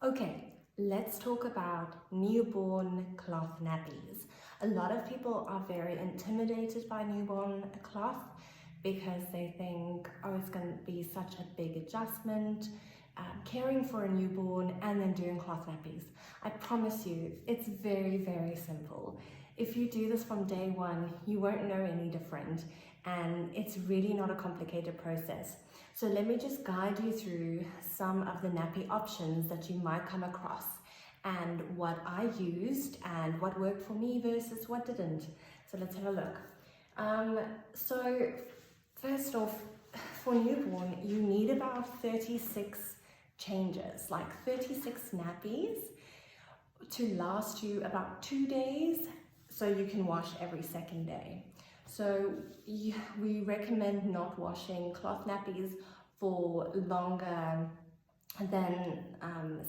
Okay, let's talk about newborn cloth nappies. A lot of people are very intimidated by newborn cloth because they think, oh, it's going to be such a big adjustment, caring for a newborn and then doing cloth nappies. I promise you, it's very, very simple. If you do this from day one, you won't know any different, and it's really not a complicated process. So let me just guide you through some of the nappy options that you might come across and what I used and what worked for me versus what didn't. So let's have a look. So first off, for newborn, you need about 36 changes, like 36 nappies to last you about 2 days, so you can wash every second day. So we recommend not washing cloth nappies for longer than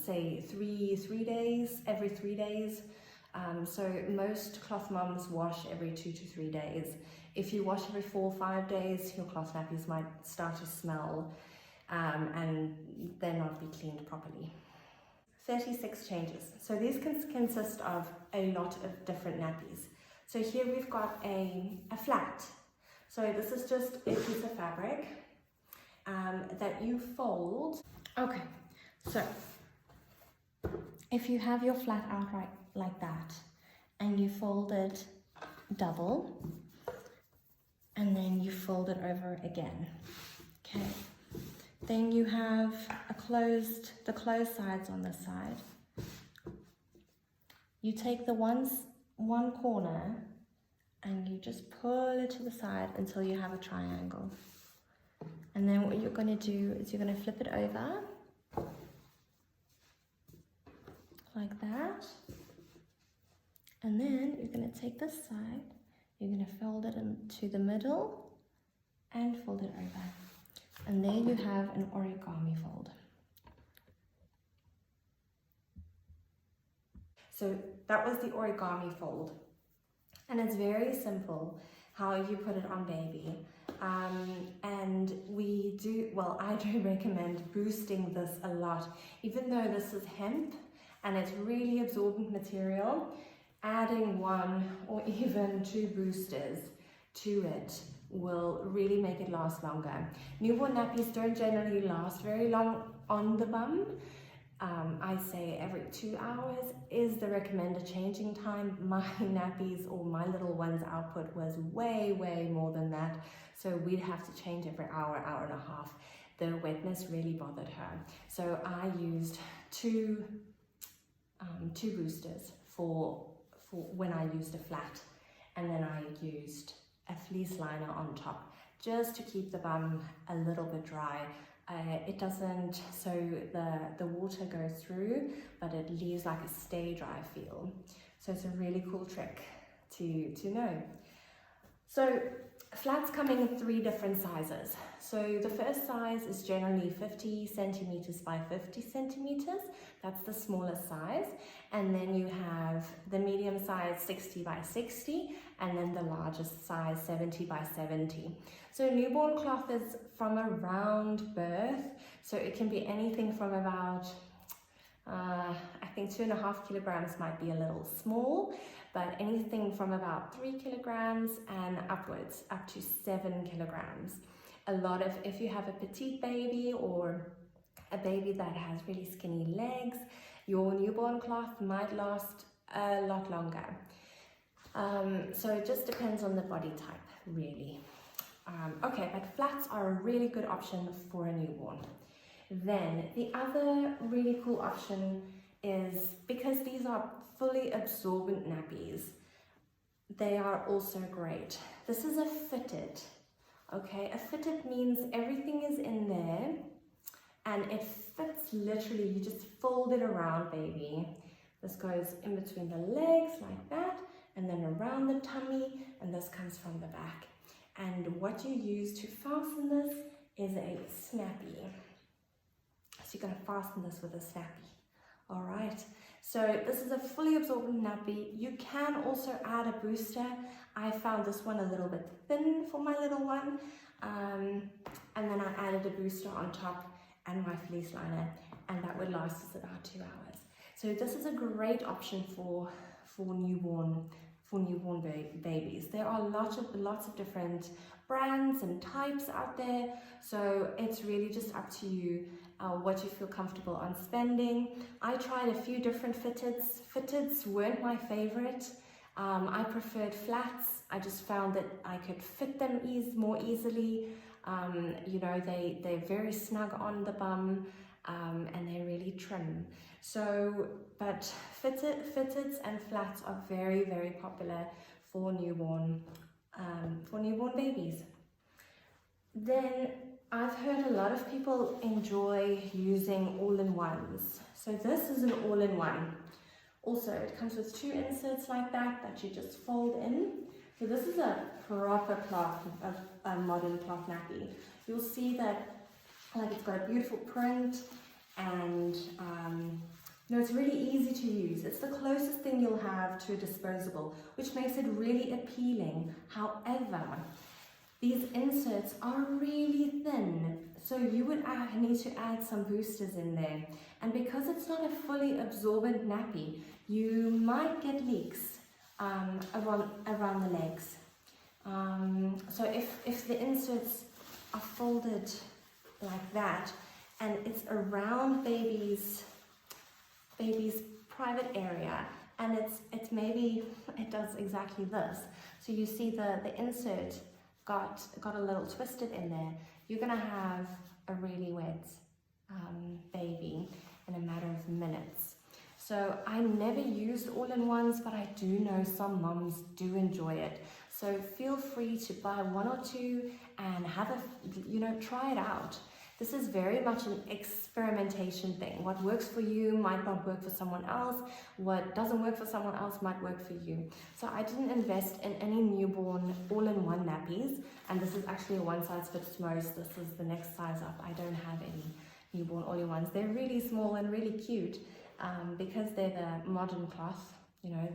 say three days, every 3 days. So most cloth mums wash every 2 to 3 days. If you wash every 4 or 5 days, your cloth nappies might start to smell and then not be cleaned properly. 36 changes. So these can consist of a lot of different nappies. So here we've got a flat. So this is just a piece of fabric that you fold. Okay, so if you have your flat out right like that and you fold it double and then you fold it over again, okay, then you have the closed sides on this side. You take the one corner and you just pull it to the side until you have a triangle. And then what you're going to do is you're going to flip it over like that. And then you're going to take this side, you're going to fold it into the middle and fold it over. And there you have an origami fold. So that was the origami fold. And it's very simple how you put it on baby. And I do recommend boosting this a lot. Even though this is hemp and it's really absorbent material, adding 1 or even 2 boosters to it will really make it last longer. Newborn nappies don't generally last very long on the bum. I'd say every 2 hours is the recommended changing time. My nappies or my little one's output was way more than that. So we'd have to change every hour and a half. The wetness really bothered her. So I used two boosters for when I used a flat. And then I used a fleece liner on top just to keep the bum a little bit dry. It doesn't, so the water goes through, but it leaves like a stay dry feel. So it's a really cool trick to know. So flats come in 3 different sizes. So the first size is generally 50 centimeters by 50 centimeters. That's the smallest size. And then you have the medium size 60 by 60, and then the largest size 70 by 70. So newborn cloth is from around birth. So it can be anything from about, I think 2.5 kilograms might be a little small, but anything from about 3 kilograms and upwards, up to 7 kilograms. If you have a petite baby or a baby that has really skinny legs, your newborn cloth might last a lot longer. So it just depends on the body type, really. Okay, but flats are a really good option for a newborn. Then the other really cool option is, because these are fully absorbent nappies, they are also great. This is a fitted. Okay, a fitted means everything is in there and it fits literally. You just fold it around, baby. This goes in between the legs like that, and then around the tummy, and this comes from the back. And what you use to fasten this is a snappy. So you're going to fasten this with a snappy. All right, so this is a fully absorbent nappy. You can also add a booster. I found this one a little bit thin for my little one, and then I added a booster on top and my fleece liner, and that would last us about 2 hours. So this is a great option for newborn babies. There are lots of different brands and types out there, so it's really just up to you what you feel comfortable on spending. I tried a few different fitteds. Fitteds weren't my favorite. I preferred flats. I just found that I could fit them more easily. You know, they're very snug on the bum, and they're really trim. So, but fitteds and flats are very, very popular for newborn babies. Then I've heard a lot of people enjoy using all-in-ones. So this is an all-in-one. Also, it comes with 2 inserts like that you just fold in. So this is a proper cloth, a modern cloth nappy. You'll see that like it's got a beautiful print, and you know, it's really easy to use. It's the closest thing you'll have to a disposable, which makes it really appealing. However, these inserts are really thin, so you would need to add some boosters in there. And because it's not a fully absorbent nappy, you might get leaks around the legs. So if the inserts are folded like that, and it's around baby's private area, and it's maybe it does exactly this. So you see the insert got a little twisted in there. You're gonna have a really wet baby in a matter of minutes. So I never used all-in-ones, but I do know some mums do enjoy it. So feel free to buy 1 or 2 and have try it out. This is very much an experimentation thing. What works for you might not work for someone else. What doesn't work for someone else might work for you. So I didn't invest in any newborn all-in-one nappies, and this is actually a one size fits most. This is the next size up. I don't have any newborn all-in-ones. They're really small and really cute because they're the modern cloth, you know,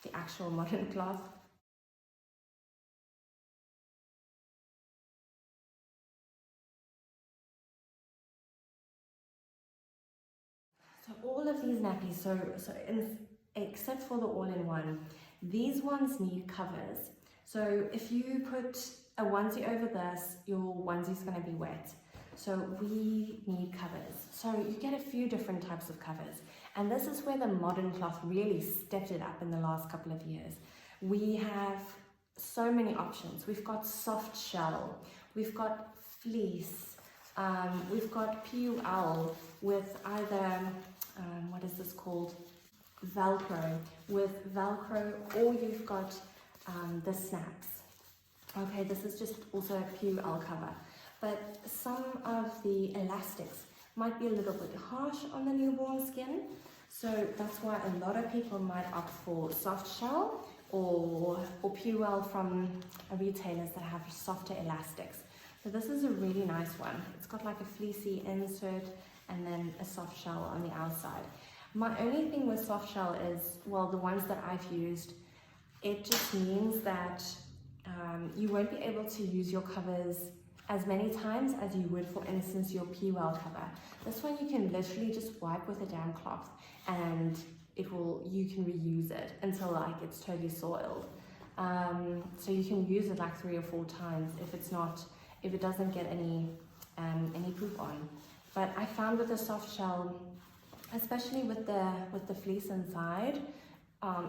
the actual modern cloth. So all of these nappies, except for the all-in-one, these ones need covers. So if you put a onesie over this, your onesie's going to be wet. So we need covers. So you get a few different types of covers. And this is where the modern cloth really stepped it up in the last couple of years. We have so many options. We've got soft shell, we've got fleece, we've got PUL with either, what is this called? Velcro, or you've got the snaps. Okay, this is just also a PUL cover. But some of the elastics might be a little bit harsh on the newborn skin. So that's why a lot of people might opt for soft shell or PUL from retailers that have softer elastics. So this is a really nice one. It's got like a fleecy insert and then a soft shell on the outside. My only thing with soft shell is, well, the ones that I've used, it just means that you won't be able to use your covers as many times as you would, for instance, your PUL cover. This one you can literally just wipe with a damp cloth and you can reuse it until like it's totally soiled. So you can use it like 3 or 4 times if it doesn't get any poop on. But I found with the soft shell, especially with the fleece inside,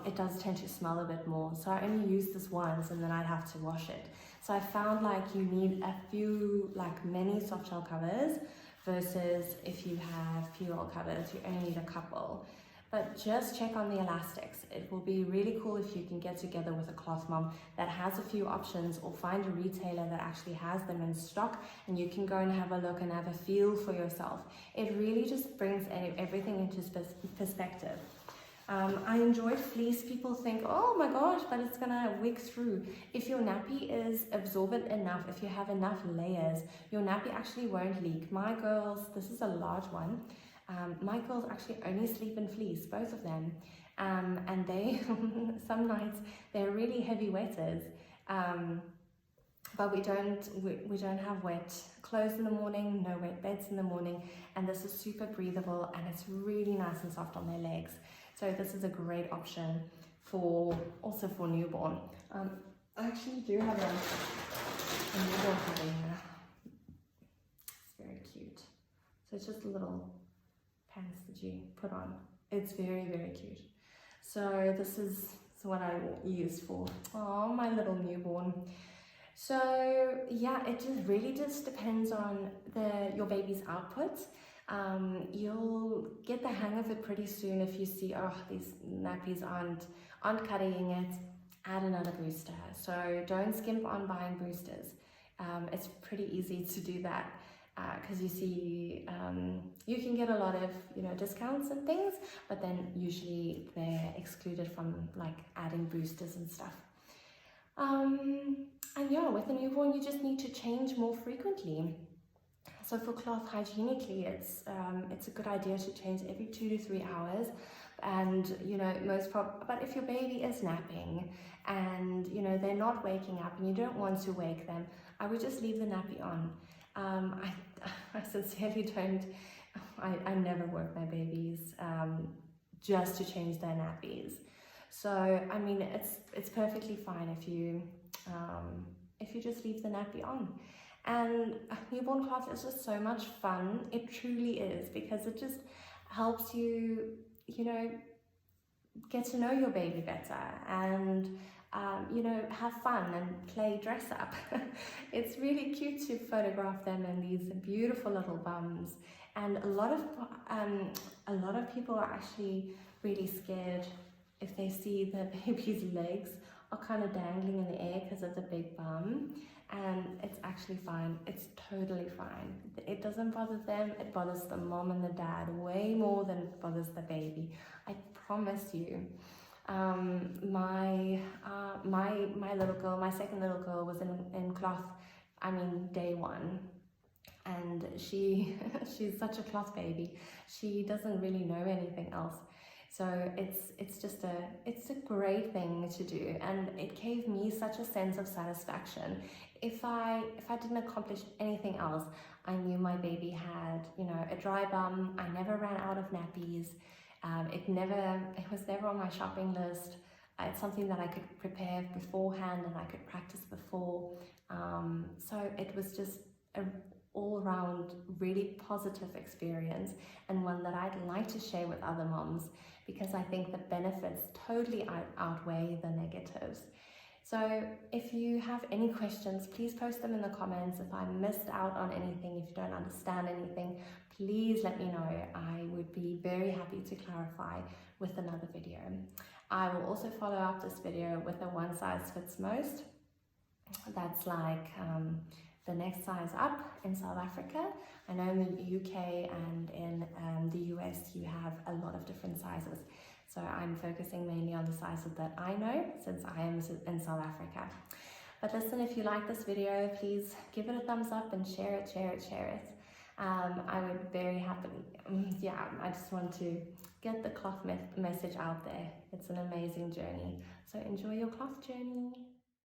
it does tend to smell a bit more. So I only used this once and then I'd have to wash it. So I found like you need a few, like many soft shell covers versus if you have PUL covers, you only need a couple. But just check on the elastics. It will be really cool if you can get together with a cloth mom that has a few options, or find a retailer that actually has them in stock and you can go and have a look and have a feel for yourself. It really just brings everything into perspective. I enjoyed fleece. People think, oh my gosh, but it's gonna wick through. If your nappy is absorbent enough, if you have enough layers, your nappy actually won't leak. My girls, this is a large one, my girls actually only sleep in fleece, both of them, and they some nights they're really heavy wetters, but we don't have wet clothes in the morning, no wet beds in the morning, and this is super breathable and it's really nice and soft on their legs. So this is a great option for also for newborn. I actually do have a newborn padding here. It's very cute. So it's just a little pants that you put on. It's very, very cute. So this is what I use for my little newborn. So yeah, it just really just depends on your baby's output. You'll get the hang of it pretty soon if you see, oh, these nappies aren't cutting it, add another booster. So don't skimp on buying boosters. It's pretty easy to do that because you see you can get a lot of discounts and things, but then usually they're excluded from like adding boosters and stuff. And yeah, with a newborn you just need to change more frequently. So for cloth hygienically, it's a good idea to change every 2 to 3 hours. And but if your baby is napping and they're not waking up and you don't want to wake them, I would just leave the nappy on. I sincerely don't. I never work my babies just to change their nappies. So I mean, it's perfectly fine if you just leave the nappy on. And newborn cloth is just so much fun. It truly is, because it just helps you, get to know your baby better and, have fun and play dress up. It's really cute to photograph them in these beautiful little bums. And a lot of people are actually really scared if they see the baby's legs are kind of dangling in the air because of the big bum. And it's actually fine. It's totally fine. It doesn't bother them. It bothers the mom and the dad way more than it bothers the baby. I promise you. My little girl, my second little girl, was in cloth. I mean, day one, and she's such a cloth baby. She doesn't really know anything else. So it's a great thing to do, and it gave me such a sense of satisfaction. If I didn't accomplish anything else, I knew my baby had a dry bum. I never ran out of nappies. It was never on my shopping list. It's something that I could prepare beforehand and I could practice before. So it was just an all-around really positive experience, and one that I'd like to share with other moms, because I think the benefits totally outweigh the negatives. So if you have any questions, please post them in the comments. If I missed out on anything, if you don't understand anything, please let me know. I would be very happy to clarify with another video. I will also follow up this video with a one size fits most. That's like the next size up in South Africa. I know in the UK and in the US you have a lot of different sizes. So I'm focusing mainly on the sizes that I know, since I am in South Africa. But listen, if you like this video, please give it a thumbs up and share it. I would very happily, I just want to get the cloth message out there. It's an amazing journey. So enjoy your cloth journey.